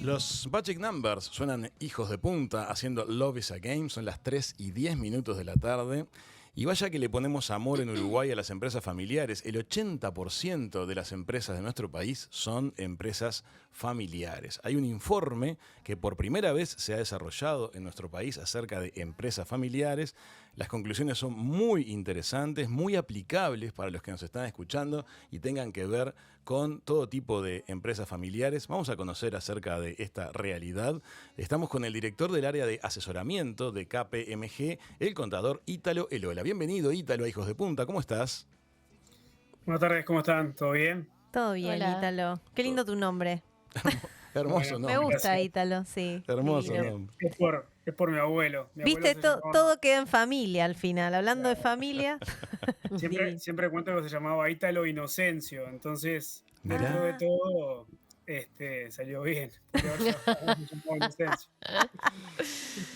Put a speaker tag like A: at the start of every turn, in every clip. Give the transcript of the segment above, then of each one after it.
A: Los Magic Numbers suenan hijos de punta haciendo Love is a Game. Son las 3:10 de la tarde. Y vaya que le ponemos amor en Uruguay a las empresas familiares. El 80% de las empresas de nuestro país son empresas familiares. Hay un informe que por primera vez se ha desarrollado en nuestro país acerca de empresas familiares. Las conclusiones son muy interesantes, muy aplicables para los que nos están escuchando y tengan que ver con todo tipo de empresas familiares. Vamos a conocer acerca de esta realidad. Estamos con el director del área de asesoramiento de KPMG, el contador Ítalo Elola. Bienvenido, Ítalo, a Hijos de Punta. ¿Cómo estás?
B: Buenas tardes, ¿cómo están? ¿Todo bien?
C: Todo bien,
D: Hola.
C: Ítalo. Qué lindo tu nombre.
A: Hermoso
B: Bueno,
C: Me
A: nombre.
C: gusta,
B: gracias.
C: Ítalo, sí.
A: Hermoso
C: Divino.
A: nombre.
B: Es por mi abuelo. Mi abuelo
C: Viste,
B: se llamaba,
C: todo queda en familia al final. Hablando de familia. Divino.
B: siempre cuento que se llamaba Ítalo Inocencio, entonces dentro de
C: Ah,
B: todo salió bien. Porque ahora se llamaba Inocencio.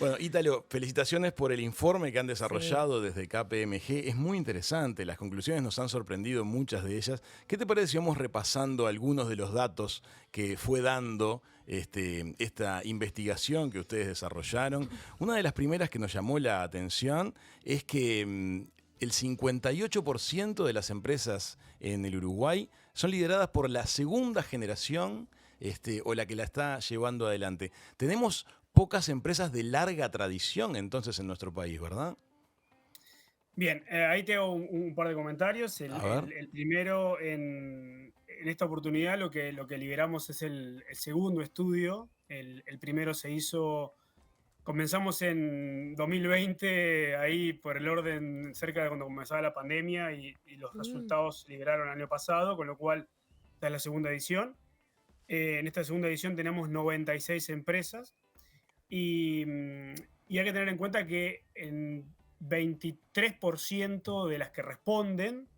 A: Bueno, Ítalo, felicitaciones por el informe que han
C: sí.
A: desarrollado desde KPMG. Es muy interesante, las conclusiones nos han sorprendido, muchas de ellas. ¿Qué te parece si vamos repasando algunos de los datos que fue dando esta investigación que ustedes desarrollaron? Una de las primeras que nos llamó la atención es que el 58% de las empresas en el Uruguay son lideradas por la segunda generación o la que la está llevando adelante. Tenemos pocas empresas de larga tradición entonces en nuestro país, ¿verdad?
B: Bien, ahí tengo un par de comentarios.
A: A ver.
B: El primero, en esta oportunidad lo que liberamos es el segundo estudio. El primero se hizo. Comenzamos en 2020, ahí por el orden cerca de cuando comenzaba la pandemia y los
C: Mm.
B: resultados se liberaron el año pasado, con lo cual esta es la segunda edición. En esta segunda edición tenemos 96 empresas y, y hay que tener en cuenta que en 23% de las que responden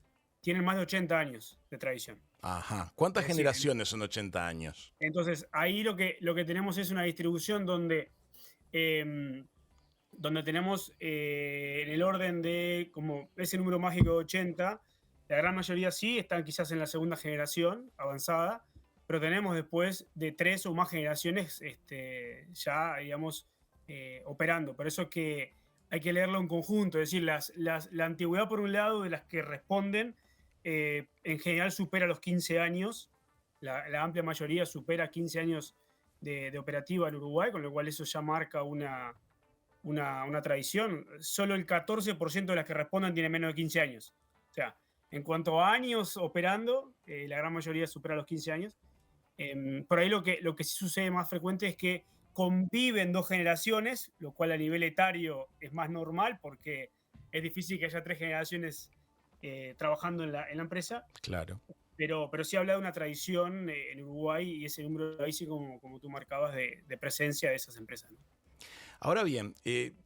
B: tienen más de 80 años de tradición.
A: Ajá. ¿Cuántas
B: Es decir,
A: generaciones son 80 años?
B: entonces ahí lo que tenemos es una distribución em, donde tenemos en el orden de como ese número mágico de 80, la gran mayoría sí están quizás en la segunda generación avanzada, pero tenemos después de 3 o más generaciones ya, digamos, operando. Por eso es que hay que leerlo en conjunto, es decir, la antigüedad por un lado de las que responden en general supera los 15 años, la amplia mayoría supera 15 años de operativa en Uruguay, con lo cual eso ya marca una tradición. Solo el 14% de las que respondan tiene menos de 15 años. O sea, en cuanto a años operando, la gran mayoría supera los 15 años. Por ahí lo que sí sucede más frecuente es que conviven dos generaciones, lo cual a nivel etario es más normal porque es difícil que haya tres generaciones trabajando en la empresa,
A: Claro.
B: pero sí habla de una tradición en Uruguay y ese número ahí sí, como tú marcabas, de presencia de esas empresas, ¿no?
A: Ahora bien,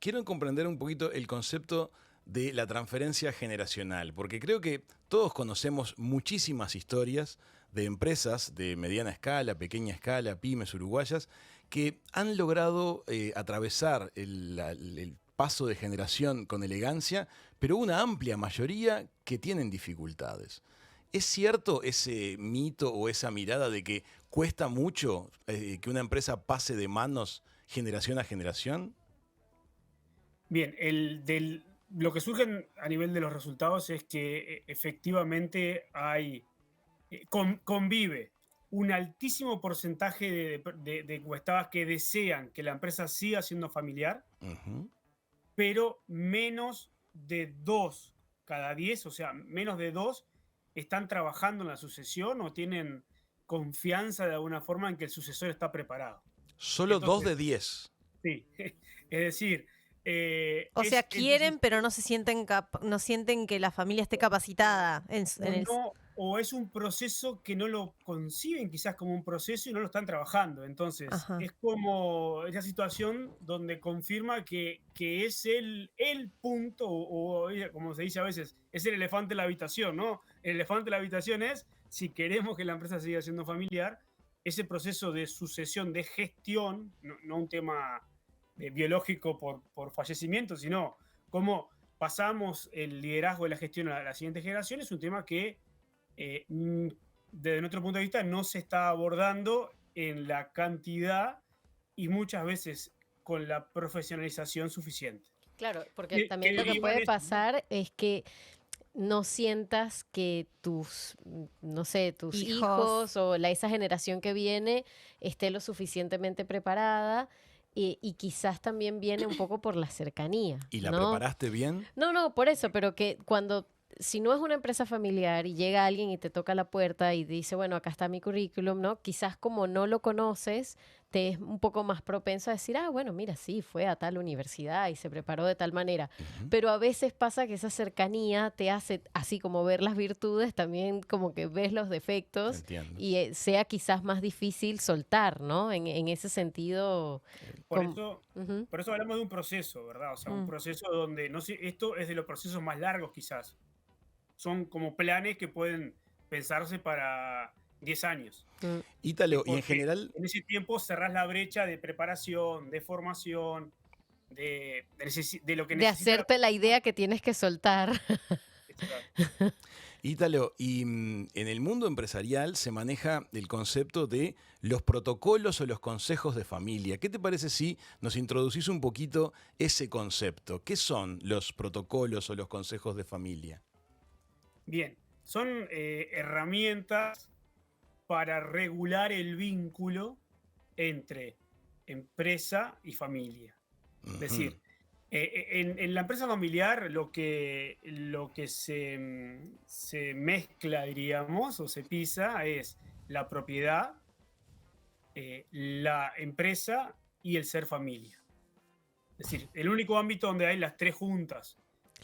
A: quiero comprender un poquito el concepto de la transferencia generacional, porque creo que todos conocemos muchísimas historias de empresas de mediana escala, pequeña escala, pymes uruguayas, que han logrado atravesar el paso de generación con elegancia, pero una amplia mayoría que tienen dificultades. ¿Es cierto ese mito o esa mirada de que cuesta mucho que una empresa pase de manos generación a generación?
B: Bien, lo que surge a nivel de los resultados es que efectivamente convive un altísimo porcentaje de encuestadas que desean que la empresa siga siendo familiar,
A: Ujú.
B: pero menos de 2 cada 10, o sea, menos de 2 están trabajando en la sucesión o tienen confianza de alguna forma en que el sucesor está preparado.
A: Solo 2
B: Entonces,
A: de 10.
B: sí, es decir,
C: O sea,
B: entonces
C: quieren, pero no se sienten no sienten que la familia esté capacitada
B: o no, o es un proceso que no lo conciben quizás como un proceso y no lo están trabajando. Entonces,
C: Ajá.
B: es como esa situación donde confirma que es el punto, como se dice a veces, es el elefante en la habitación, ¿no? El elefante en la habitación es, si queremos que la empresa siga siendo familiar, ese proceso de sucesión, de gestión, no un tema biológico por fallecimiento, sino cómo pasamos el liderazgo de la gestión a la siguiente generación, es un tema que eh, mm, desde nuestro punto de vista no se está abordando en la cantidad y muchas veces con la profesionalización suficiente.
D: Claro, porque
B: Que
D: también lo que
B: deriva en
D: puede
B: esto, ¿no?
D: pasar es que no sientas que no sé, tus
C: Hijos.
D: hijos o esa generación que viene esté lo suficientemente preparada y quizás también viene un poco por la cercanía,
A: ¿Y la
D: ¿no?
A: preparaste bien?
D: No, por eso, pero que si no es una empresa familiar y llega alguien y te toca la puerta y dice, bueno, acá está mi currículum, ¿no? Quizás como no lo conoces, te es un poco más propenso a decir, ah, bueno, mira, sí, fue a tal universidad y se preparó de tal manera.
A: Ujú.
D: Pero a veces pasa que esa cercanía te hace, así como ver las virtudes, también como que ves los defectos
A: Entiendo.
D: y sea quizás más difícil soltar, ¿no? En ese sentido.
B: Por
D: com-
B: eso,
D: Ujú.
B: por eso hablamos de un proceso, ¿verdad? O sea, un
C: Mm.
B: proceso donde, no sé, esto es de los procesos más largos quizás. Son como planes que pueden pensarse para 10 años.
D: Mm.
A: Ítalo, y en
B: Porque
A: general,
B: en ese tiempo cerrás la brecha de preparación, de formación, de lo que
D: De
B: necesita la
D: hacerte la
B: persona.
D: idea que tienes que soltar.
B: Exacto.
A: Ítalo, y en el mundo empresarial se maneja el concepto de los protocolos o los consejos de familia. ¿Qué te parece si nos introducís un poquito ese concepto? ¿Qué son los protocolos o los consejos de familia?
B: Bien, son herramientas para regular el vínculo entre empresa y familia. Es
A: Ujú.
B: decir, en la empresa familiar lo que se mezcla, diríamos, o se pisa es la propiedad, la empresa y el ser familia. Es decir, el único ámbito donde hay las tres juntas.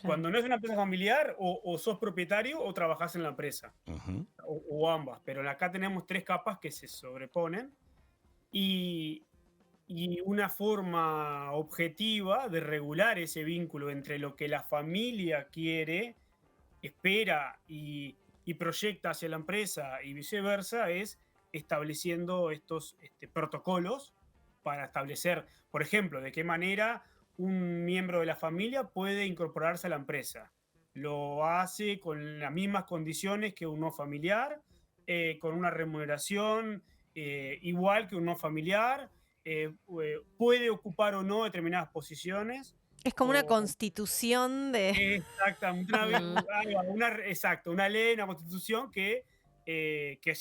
B: Cuando no es una empresa familiar, o sos propietario o trabajás en la empresa,
A: Ujú.
B: o ambas. Pero acá tenemos tres capas que se sobreponen y, y una forma objetiva de regular ese vínculo entre lo que la familia quiere, espera y proyecta hacia la empresa y viceversa es estableciendo estos protocolos para establecer, por ejemplo, de qué manera un miembro de la familia puede incorporarse a la empresa. Lo hace con las mismas condiciones que un no familiar, con una remuneración igual que un no familiar, puede ocupar o no determinadas posiciones.
C: Es como una
B: O,
C: constitución de...
B: exactamente,
D: Mm.
B: exacto, una ley, una constitución que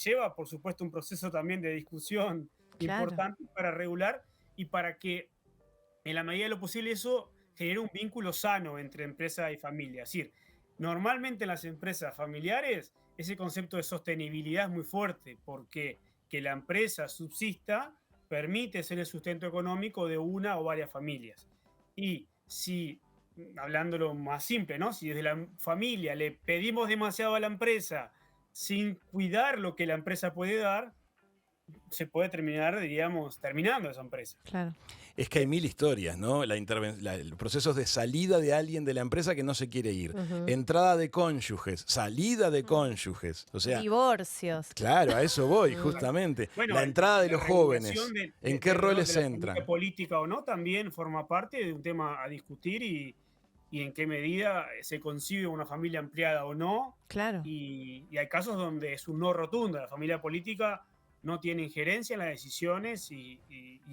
B: lleva, por supuesto, un proceso también de discusión
C: Claro.
B: importante para regular y para que, en la medida de lo posible, eso genere un vínculo sano entre empresa y familia. Es decir, normalmente en las empresas familiares ese concepto de sostenibilidad es muy fuerte, porque que la empresa subsista permite ser el sustento económico de una o varias familias. Y si, hablándolo más simple, ¿no? Si desde la familia le pedimos demasiado a la empresa sin cuidar lo que la empresa puede dar, se puede terminar, diríamos, terminando esa empresa.
C: Claro.
A: Es que hay mil historias, ¿no? Los procesos de salida de alguien de la empresa que no se quiere ir.
D: Ujú.
A: Entrada de cónyuges, salida de cónyuges. O sea,
C: Divorcios.
A: claro, a eso voy,
D: Mm.
A: justamente.
B: Bueno,
A: La entrada de
B: la
A: los
B: regulación
A: jóvenes. ¿En qué
B: del rol
A: roles
B: de la familia
A: entran?
B: política o no también forma parte de un tema a discutir y en qué medida se concibe una familia ampliada o no.
C: Claro.
B: Y hay casos donde es un no rotundo. La familia política no tiene injerencia en las decisiones y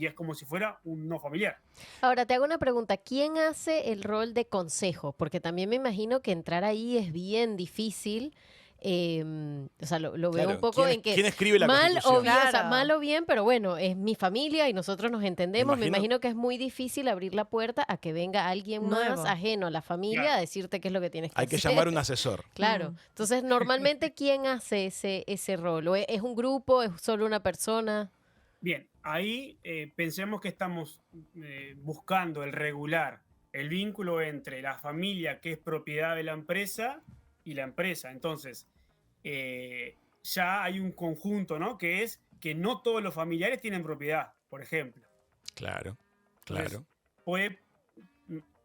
B: es como si fuera un no familiar.
D: Ahora te hago una pregunta. ¿Quién hace el rol de consejo? Porque también me imagino que entrar ahí es bien difícil. O sea, lo veo un
A: Claro,
D: poco en que
A: ¿quién escribe la
D: mal o
A: Constitución?
D: bien, o sea,
C: Claro.
D: mal o bien, pero bueno, es mi familia y nosotros nos entendemos. Me
A: imagino-
D: imagino que es muy difícil abrir la puerta a que venga alguien
C: Nuevo.
D: más ajeno a la familia
B: Claro.
D: a decirte qué es lo que tienes que
A: Hay que
D: hacer.
A: llamar a un asesor.
D: Claro.
C: Mm.
D: Entonces, normalmente, ¿quién hace ese rol? ¿O es un grupo? ¿Es solo una persona?
B: Bien, ahí pensemos que estamos buscando el regular el vínculo entre la familia que es propiedad de la empresa y la empresa. Entonces, ya hay un conjunto, ¿no? Que es que no todos los familiares tienen propiedad, por ejemplo.
A: Claro,
B: Entonces,
A: claro.
B: puede,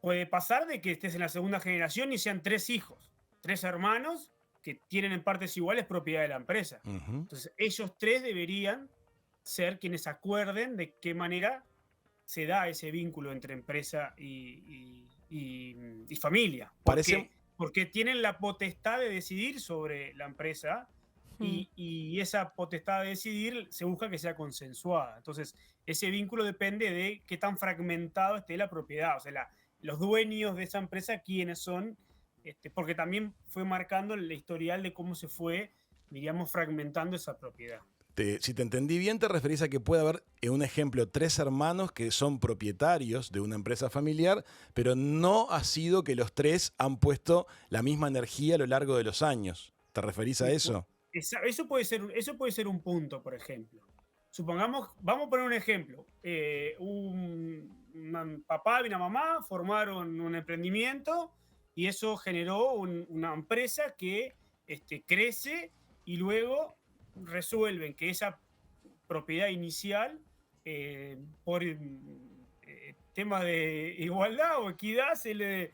B: puede pasar de que estés en la segunda generación y sean tres hijos, tres hermanos que tienen en partes iguales propiedad de la empresa.
A: Ujú.
B: Entonces, ellos tres deberían ser quienes acuerden de qué manera se da ese vínculo entre empresa y familia. ¿Por
A: Parece-
B: qué? Porque tienen la potestad de decidir sobre la empresa y esa potestad de decidir se busca que sea consensuada. Entonces, ese vínculo depende de qué tan fragmentado esté la propiedad, o sea, los dueños de esa empresa, quiénes son, porque también fue marcando el historial de cómo se fue, diríamos, fragmentando esa propiedad.
A: Si te entendí bien, te referís a que puede haber, en un ejemplo, 3 hermanos que son propietarios de una empresa familiar, pero no ha sido que los 3 han puesto la misma energía a lo largo de los años. ¿Te referís a eso?
B: Eso puede ser un punto, por ejemplo. Supongamos, vamos a poner un ejemplo. Un papá y una mamá formaron un emprendimiento y eso generó una empresa que crece y luego resuelven que esa propiedad inicial, por temas de igualdad o equidad, se le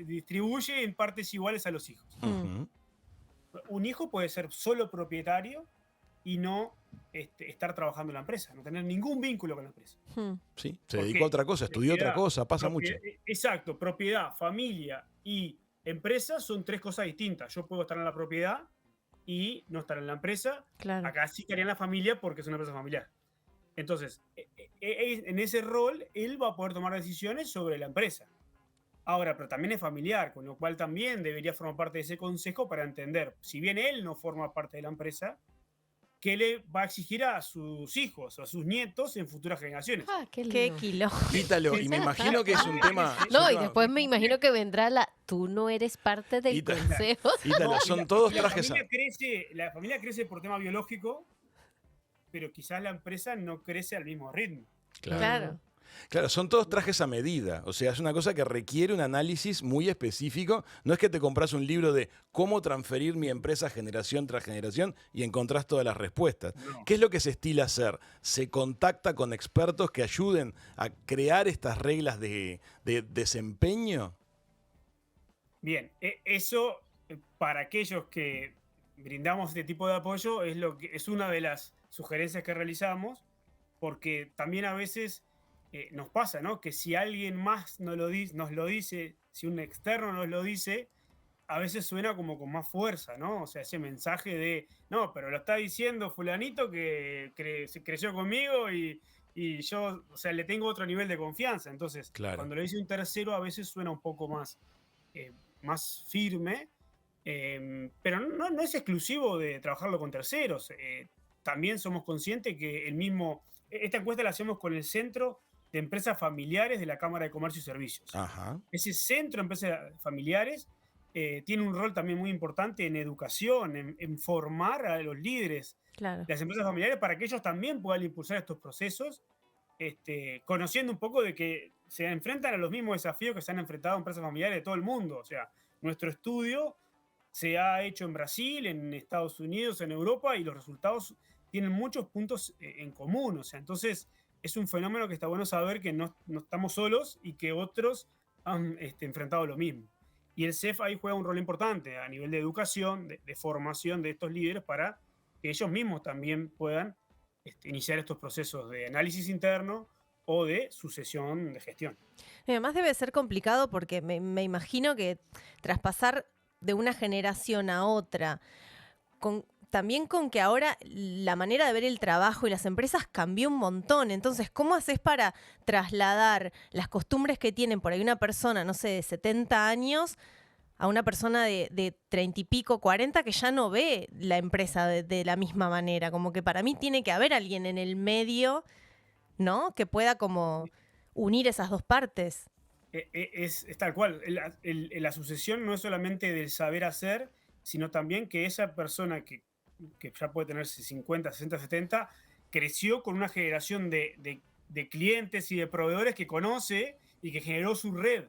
B: distribuye en partes iguales a los hijos.
A: Ujú.
B: Un hijo puede ser solo propietario y no estar trabajando en la empresa, no tener ningún vínculo con la empresa.
A: Sí, se
B: ¿Por
A: dedicó
B: qué?
A: a otra cosa, estudió otra
B: Propiedad,
A: cosa, pasa mucho.
B: Exacto, propiedad, familia y empresa son 3 cosas distintas. Yo puedo estar en la propiedad y no estar en la empresa.
C: Claro.
B: Acá sí estaría en la familia porque es una empresa familiar. Entonces, en ese rol, él va a poder tomar decisiones sobre la empresa. Ahora, pero también es familiar, con lo cual también debería formar parte de ese consejo para entender, si bien él no forma parte de la empresa, qué le va a exigir a sus hijos o a sus nietos en futuras generaciones.
D: Ah, qué
C: Qué
D: lindo.
C: quilombo.
A: Ítalo, y me imagino que es un tema...
D: No, y después me imagino que vendrá tú no eres parte del
A: Ítalo.
D: consejo.
A: Ítalo,
B: No,
A: son todos
B: la
A: trajes...
B: la familia crece por tema biológico, pero quizás la empresa no crece al mismo ritmo.
C: Claro.
A: Claro, son todos trajes a medida. O sea, es una cosa que requiere un análisis muy específico. No es que te compras un libro de cómo transferir mi empresa generación tras generación y encontrás todas las respuestas.
B: No.
A: ¿Qué es lo que se estila hacer? Se contacta con expertos que ayuden a crear estas reglas de desempeño.
B: Bien, eso para aquellos que brindamos este tipo de apoyo es una de las sugerencias que realizamos, porque también a veces nos pasa, ¿no? Que si alguien más nos lo dice, si un externo nos lo dice, a veces suena como con más fuerza, ¿no? O sea, ese mensaje de, no, pero lo está diciendo fulanito que se creció conmigo y yo, o sea, le tengo otro nivel de confianza. Entonces,
A: Claro.
B: cuando lo dice un tercero, a veces suena un poco más firme, pero no es exclusivo de trabajarlo con terceros. También somos conscientes que esta encuesta la hacemos con el Centro de Empresas Familiares de la Cámara de Comercio y Servicios.
A: Ajá.
B: Ese centro de empresas familiares tiene un rol también muy importante en educación, en formar a los líderes
C: Claro.
B: de las empresas familiares para que ellos también puedan impulsar estos procesos, conociendo un poco de que se enfrentan a los mismos desafíos que se han enfrentado empresas familiares de todo el mundo. O sea, nuestro estudio se ha hecho en Brasil, en Estados Unidos, en Europa, y los resultados tienen muchos puntos en común. O sea, entonces es un fenómeno que está bueno saber que no estamos solos y que otros han enfrentado lo mismo. Y el CEF ahí juega un rol importante a nivel de educación, de formación de estos líderes para que ellos mismos también puedan iniciar estos procesos de análisis interno o de sucesión de gestión.
C: Y además debe ser complicado porque me imagino que traspasar de una generación a otra, también con que ahora la manera de ver el trabajo y las empresas cambió un montón. Entonces, ¿cómo haces para trasladar las costumbres que tienen por ahí una persona, no sé, de 70 años a una persona de 30 y pico, 40, que ya no ve la empresa de la misma manera? Como que para mí tiene que haber alguien en el medio, ¿no? Que pueda como unir esas dos partes.
B: Es tal cual. La sucesión no es solamente del saber hacer, sino también que esa persona que ya puede tener 50, 60, 70, creció con una generación de clientes y de proveedores que conoce y que generó su red.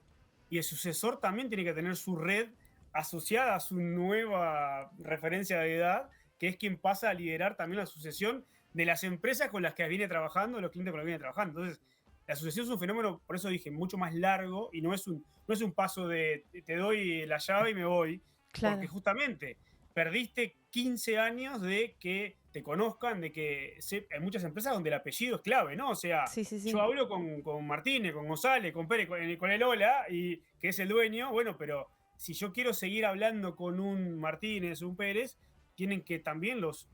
B: Y el sucesor también tiene que tener su red asociada a su nueva referencia de edad, que es quien pasa a liderar también la sucesión de las empresas con las que viene trabajando, los clientes con los que viene trabajando. Entonces, la sucesión es un fenómeno, por eso dije, mucho más largo y no es un paso de te doy la llave y me voy,
C: Claro.
B: porque justamente perdiste 15 años de que te conozcan, de que hay muchas empresas donde el apellido es clave, ¿no? O sea,
C: Sí, sí, sí.
B: yo hablo con Martínez, con González, con Pérez, con el Ola, y que es el dueño, bueno, pero si yo quiero seguir hablando con un Martínez, un Pérez, tienen que también los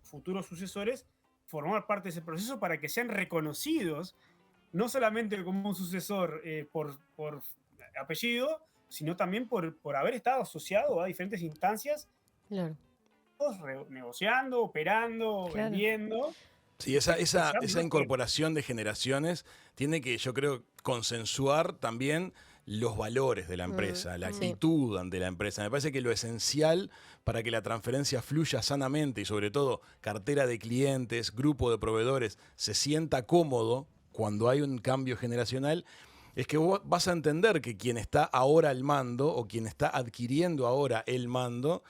B: futuros sucesores formar parte de ese proceso para que sean reconocidos, no solamente como un sucesor por apellido, sino también por haber estado asociado a diferentes instancias,
D: Claro.
B: negociando, operando,
C: Claro.
B: vendiendo.
A: Sí, esa incorporación de generaciones tiene que, yo creo, consensuar también los valores de la empresa, la
D: sí.
A: actitud ante la empresa. Me parece que lo esencial para que la transferencia fluya sanamente y sobre todo cartera de clientes, grupo de proveedores, se sienta cómodo cuando hay un cambio generacional, es que vos vas a entender que quien está ahora al mando o quien está adquiriendo ahora el mando,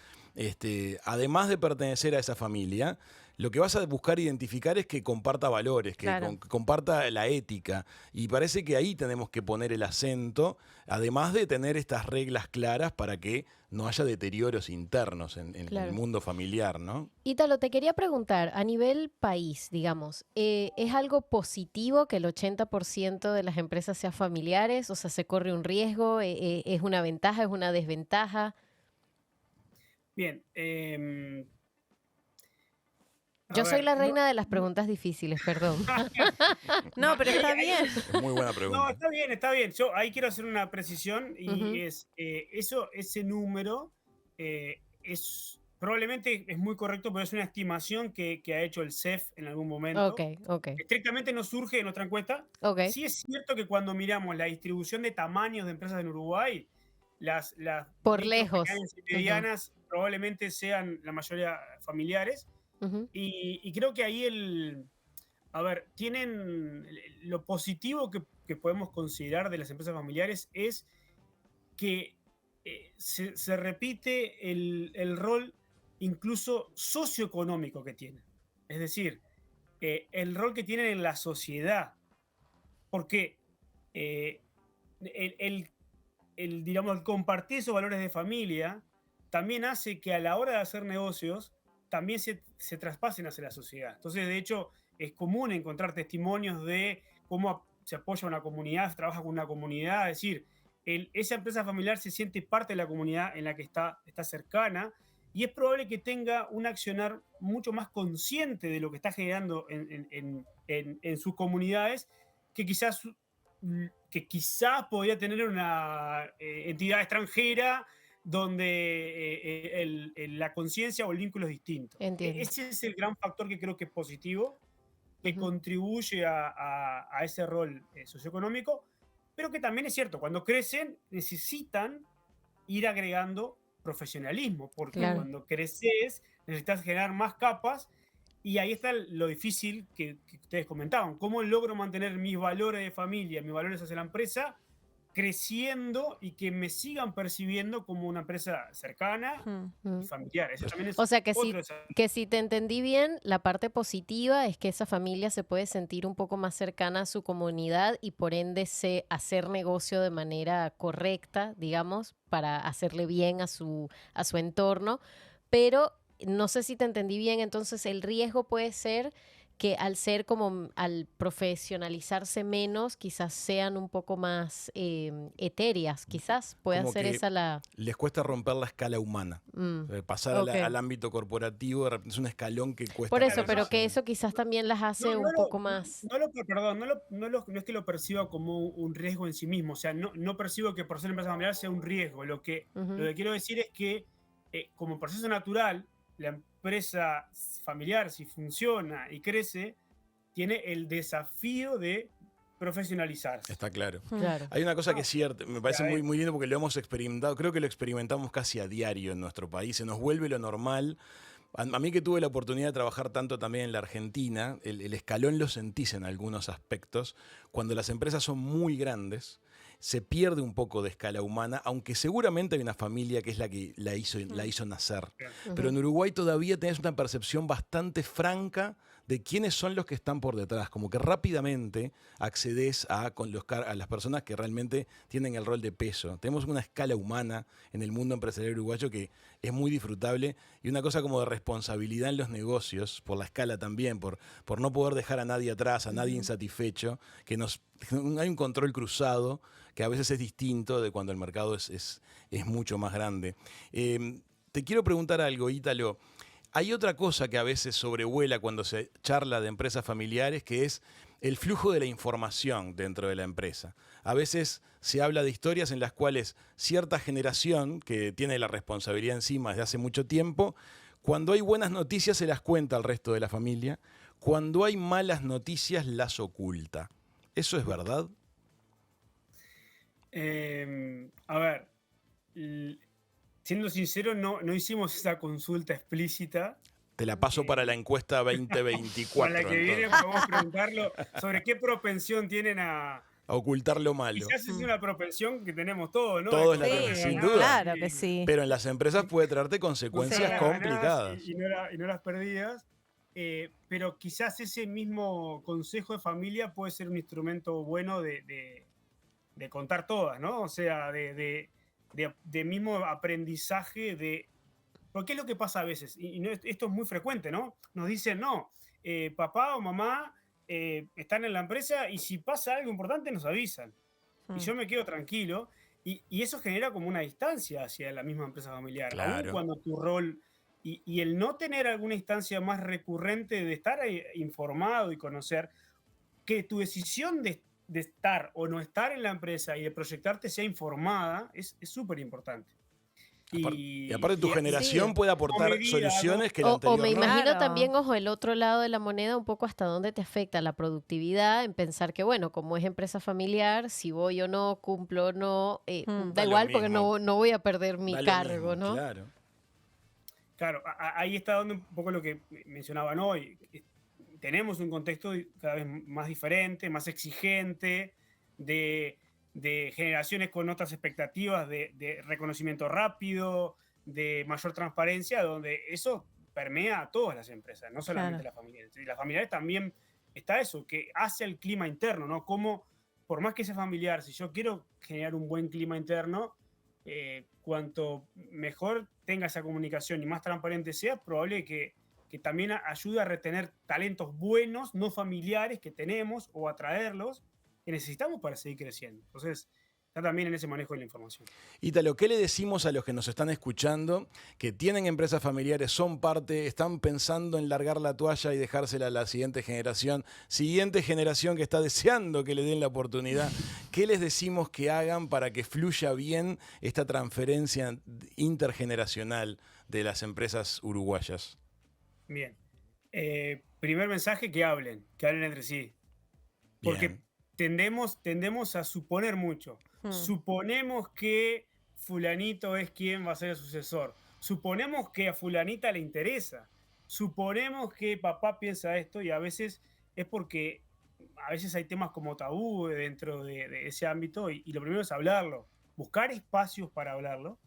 A: además de pertenecer a esa familia, lo que vas a buscar identificar es que comparta valores, que
C: Claro.
A: comparta la ética. Y parece que ahí tenemos que poner el acento, además de tener estas reglas claras para que no haya deterioros internos en
D: Claro.
A: el mundo familiar, ¿no?
D: Ítalo, te quería preguntar, a nivel país, digamos, ¿es algo positivo que el 80% de las empresas sean familiares? O sea, ¿se corre un riesgo? ¿Es una ventaja? ¿Es una desventaja?
B: Bien.
D: Yo soy la reina de las preguntas difíciles, perdón.
C: No, pero está bien.
A: Es muy buena pregunta.
B: No, está bien, está bien. Yo ahí quiero hacer una precisión y
D: Ujú.
B: es ese número probablemente es muy correcto, pero es una estimación que ha hecho el CEF en algún momento.
D: Ok, ok,
B: Estrictamente no surge de nuestra encuesta.
D: ok.
B: Sí es cierto que cuando miramos la distribución de tamaños de empresas en Uruguay, las
D: Por
B: micro,
D: lejos.
B: pequeñas y medianas probablemente sean la mayoría familiares.
D: Ujú.
B: Y creo que ahí tienen lo positivo que podemos considerar de las empresas familiares es que se repite el rol incluso socioeconómico que tienen. Es decir, el rol que tienen en la sociedad. Porque eh, digamos, el compartir esos valores de familia también hace que a la hora de hacer negocios también se traspasen hacia la sociedad. Entonces, de hecho, es común encontrar testimonios de cómo se apoya una comunidad, se trabaja con una comunidad, es decir, esa empresa familiar se siente parte de la comunidad en la que está cercana y es probable que tenga un accionar mucho más consciente de lo que está generando en sus comunidades que quizás podría tener una entidad extranjera donde la conciencia o el vínculo es distinto.
D: Entiendo.
B: Ese es el gran factor que creo que es positivo, que
D: Ujú.
B: contribuye a ese rol socioeconómico, pero que también es cierto, cuando crecen necesitan ir agregando profesionalismo, porque
D: Claro.
B: cuando creces necesitas generar más capas y ahí está lo difícil que ustedes comentaban. ¿Cómo logro mantener mis valores de familia, mis valores hacia la empresa, creciendo y que me sigan percibiendo como una empresa cercana
C: Mm.
B: y familiar? Ese también es
D: O sea
B: otro desafío.
D: que si te entendí bien, la parte positiva es que esa familia se puede sentir un poco más cercana a su comunidad y por ende hacer negocio de manera correcta, digamos, para hacerle bien a su entorno. Pero no sé si te entendí bien, entonces el riesgo puede ser que al profesionalizarse menos, quizás sean un poco más etéreas, quizás pueda
A: Como
D: ser
A: que
D: esa la...
A: les cuesta romper la escala humana. Pasar
D: ok.
A: al ámbito corporativo de repente es un escalón que cuesta.
D: Por eso,
B: Claro,
D: pero
B: no.
D: que eso quizás también las hace un poco más...
B: Perdón, no es que lo perciba como un riesgo en sí mismo, o sea, no percibo que por ser empresa familiar sea un riesgo. Lo que quiero decir es que como proceso natural, la empresa familiar, si funciona y crece, tiene el desafío de profesionalizarse.
A: Está claro.
D: Claro.
A: Hay una cosa que es cierta, me parece
B: Ya,
A: muy, muy lindo porque lo hemos experimentado, creo que lo experimentamos casi a diario en nuestro país, se nos vuelve lo normal. A mí que tuve la oportunidad de trabajar tanto también en la Argentina, el escalón lo sentís en algunos aspectos. Cuando las empresas son muy grandes, se pierde un poco de escala humana, aunque seguramente hay una familia que es la que la hizo nacer. Pero en Uruguay todavía tenés una percepción bastante franca de quiénes son los que están por detrás, como que rápidamente accedes a las personas que realmente tienen el rol de peso. Tenemos una escala humana en el mundo empresarial uruguayo que es muy disfrutable y una cosa como de responsabilidad en los negocios, por la escala también, por no poder dejar a nadie atrás, a nadie insatisfecho, hay un control cruzado que a veces es distinto de cuando el mercado es mucho más grande. Te quiero preguntar algo, Ítalo. Hay otra cosa que a veces sobrevuela cuando se charla de empresas familiares, que es el flujo de la información dentro de la empresa. A veces se habla de historias en las cuales cierta generación, que tiene la responsabilidad encima desde hace mucho tiempo, cuando hay buenas noticias se las cuenta al resto de la familia, cuando hay malas noticias las oculta. ¿Eso es verdad?
B: A ver, siendo sincero, no hicimos esa consulta explícita.
A: Te la paso para la encuesta
B: Para
A: 2024.
B: la que viene
A: entonces,
B: podemos preguntarlo sobre qué propensión tienen a...
A: a ocultar lo malo.
B: Quizás es una propensión que tenemos todos, ¿no?
A: Todos
B: De
A: la
B: correr
A: tenemos,
B: a
A: sin
B: ganar
A: duda.
C: Claro que sí.
A: Pero en las empresas puede traerte
B: buscar
A: consecuencias
B: las ganadas
A: complicadas.
B: y no las perdidas. Pero quizás ese mismo consejo de familia puede ser un instrumento bueno de contar todas, ¿no? O sea, de mismo aprendizaje de... Porque es lo que pasa a veces, y esto es muy frecuente, ¿no? Nos dicen, no, papá o mamá están en la empresa y si pasa algo importante nos avisan. Y yo me quedo tranquilo. Y eso genera como una distancia hacia la misma empresa familiar. Aun
A: Claro.
B: cuando tu rol... Y el no tener alguna instancia más recurrente de estar ahí informado y conocer que tu decisión de estar o no estar en la empresa y de proyectarte sea informada es súper importante.
A: Y aparte tu generación
C: sí.
A: puede aportar
B: medida,
A: soluciones que la
D: O
A: anterior
D: me
A: no.
D: imagino
C: Claro.
D: también, ojo, el otro lado de la moneda, un poco hasta dónde te afecta la productividad, en pensar que, bueno, como es empresa familiar, si voy o no, cumplo o no,
C: Mm.
D: da
A: Da lo
D: igual porque
A: mismo.
D: no voy a perder mi
A: Da lo
D: cargo,
A: mismo,
D: ¿no?
A: Claro.
B: Claro, ahí está donde un poco lo que mencionaban hoy. Tenemos un contexto cada vez más diferente, más exigente, de generaciones con otras expectativas de reconocimiento rápido, de mayor transparencia, donde eso permea a todas las empresas, no solamente
C: Claro.
B: las familiares. Y las familiares también está eso, que hace el clima interno, ¿no? Como, por más que sea familiar, si yo quiero generar un buen clima interno, cuanto mejor tenga esa comunicación y más transparente sea, es probable que también ayude a retener talentos buenos, no familiares que tenemos o atraerlos que necesitamos para seguir creciendo. Entonces, está también en ese manejo de la información.
A: Ítalo, ¿qué le decimos a los que nos están escuchando, que tienen empresas familiares, son parte, están pensando en largar la toalla y dejársela a la siguiente generación que está deseando que le den la oportunidad? ¿Qué les decimos que hagan para que fluya bien esta transferencia intergeneracional de las empresas uruguayas?
B: Bien. Primer mensaje, que hablen entre sí. Porque
A: Bien.
B: tendemos a suponer mucho. Suponemos que fulanito es quien va a ser el sucesor. Suponemos que a fulanita le interesa. Suponemos que papá piensa esto y a veces es porque a veces hay temas como tabú dentro de ese ámbito y lo primero es hablarlo, buscar espacios para hablarlo.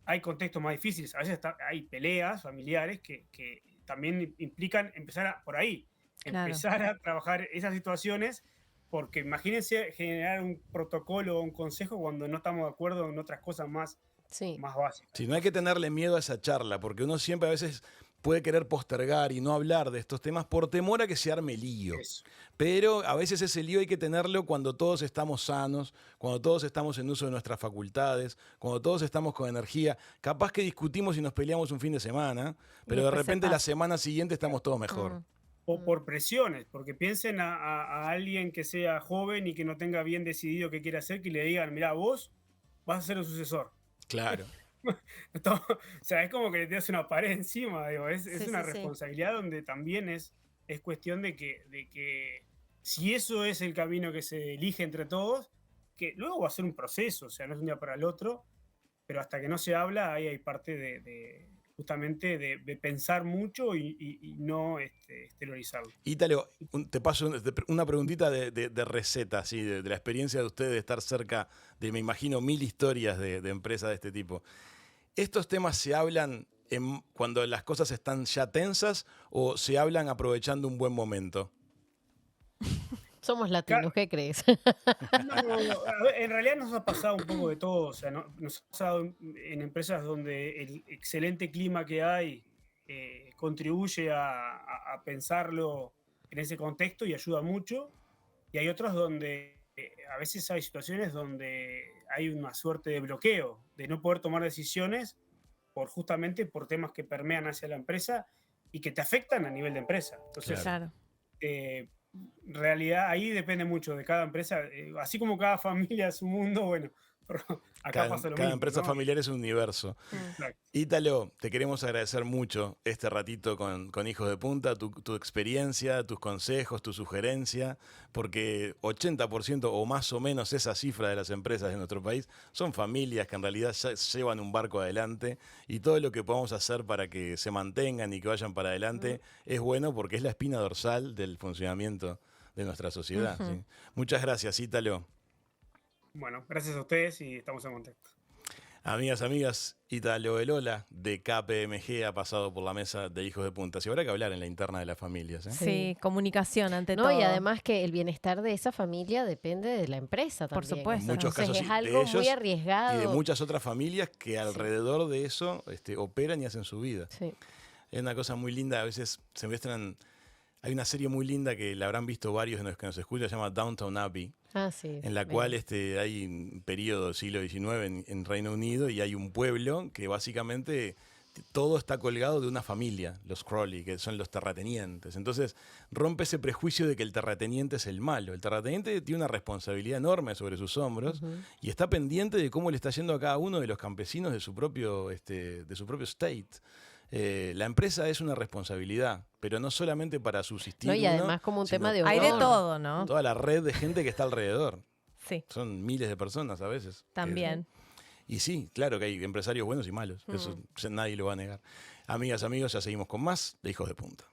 B: Hay contextos más difíciles, a veces hay peleas familiares que también implican empezar por ahí,
C: Claro.
B: empezar a trabajar esas situaciones, porque imagínense generar un protocolo o un consejo cuando no estamos de acuerdo en otras cosas más
D: Sí.
B: básicas.
A: Sí, no hay que tenerle miedo a esa charla, porque uno siempre a veces puede querer postergar y no hablar de estos temas por temor a que se arme lío.
B: Eso.
A: Pero a veces ese lío hay que tenerlo cuando todos estamos sanos, cuando todos estamos en uso de nuestras facultades, cuando todos estamos con energía. Capaz que discutimos y nos peleamos un fin de semana, pero de
C: después se
A: repente la
C: pasa.
A: semana siguiente estamos todos mejor.
B: O por presiones, porque piensen a alguien que sea joven y que no tenga bien decidido qué quiere hacer, que le digan, mira, vos vas a ser el sucesor.
A: Claro.
B: O sea, es como que le tiras una pared encima, digo, es
C: Sí,
B: una
C: sí, sí.
B: responsabilidad donde también es cuestión de que si eso es el camino que se elige entre todos, que luego va a ser un proceso, o sea, no es un día para el otro, pero hasta que no se habla, ahí hay parte justamente de pensar mucho y no exteriorizarlo.
A: Ítalo, te paso una preguntita de receta, así, de la experiencia de ustedes de estar cerca de, me imagino, 1000 historias de empresas de este tipo. ¿Estos temas se hablan cuando las cosas están ya tensas o se hablan aprovechando un buen momento?
D: Somos latinos, ¿qué crees?
B: No, a ver, en realidad nos ha pasado un poco de todo, o sea, nos ha pasado en empresas donde el excelente clima que hay contribuye a pensarlo en ese contexto y ayuda mucho, y hay otros donde a veces hay situaciones donde hay una suerte de bloqueo, de no poder tomar decisiones justamente por temas que permean hacia la empresa y que te afectan a nivel de empresa. Entonces,
C: Claro.
B: en realidad ahí depende mucho de cada empresa, así como cada familia es un mundo, bueno, pero acá pasa lo
A: Cada
B: mismo,
A: empresa
B: ¿no?
A: familiar es un universo.
B: Exacto.
A: Ítalo, te queremos agradecer mucho este ratito con Hijos de Punta, tu experiencia, tus consejos, tu sugerencia, porque 80% o más o menos esa cifra de las empresas de nuestro país son familias que en realidad ya llevan un barco adelante, y todo lo que podamos hacer para que se mantengan y que vayan para adelante es bueno, porque es la espina dorsal del funcionamiento de nuestra sociedad.
C: Ujú.
A: ¿Sí? Muchas gracias, Ítalo.
B: Bueno, gracias a ustedes y estamos en contacto.
A: Amigas, Ítalo Elola de KPMG ha pasado por la mesa de Hijos de Punta. Si habrá que hablar en la interna de las familias. ¿Eh?
C: Sí, comunicación ante
D: No,
C: todo.
D: y además que el bienestar de esa familia depende de la empresa
C: Por
D: también.
C: supuesto.
A: En muchos
D: Entonces
A: casos sí,
D: es
A: de
D: algo muy
A: ellos
D: arriesgado.
A: y de muchas otras familias que alrededor de eso operan y hacen su vida.
D: Sí.
A: Es una cosa muy linda, a veces se muestran. Hay una serie muy linda que la habrán visto varios de los que nos escuchan, se llama Downton Abbey,
D: Ah, sí.
A: en la
D: bien.
A: cual hay un periodo del siglo XIX en Reino Unido, y hay un pueblo que básicamente todo está colgado de una familia, los Crawley, que son los terratenientes. Entonces rompe ese prejuicio de que el terrateniente es el malo. El terrateniente tiene una responsabilidad enorme sobre sus hombros y está pendiente de cómo le está yendo a cada uno de los campesinos de su propio state. La empresa es una responsabilidad, pero no solamente para subsistir
D: No, y
A: uno,
D: además como un
A: sino
D: tema de
C: Hay de
D: honor.
C: todo, ¿no?
A: toda la red de gente que está alrededor.
C: Sí,
A: Son miles de personas a veces.
C: también.
A: Y sí, claro que hay empresarios buenos y malos. Eso nadie lo va a negar. Amigas, amigos, ya seguimos con más de Hijos de Punta.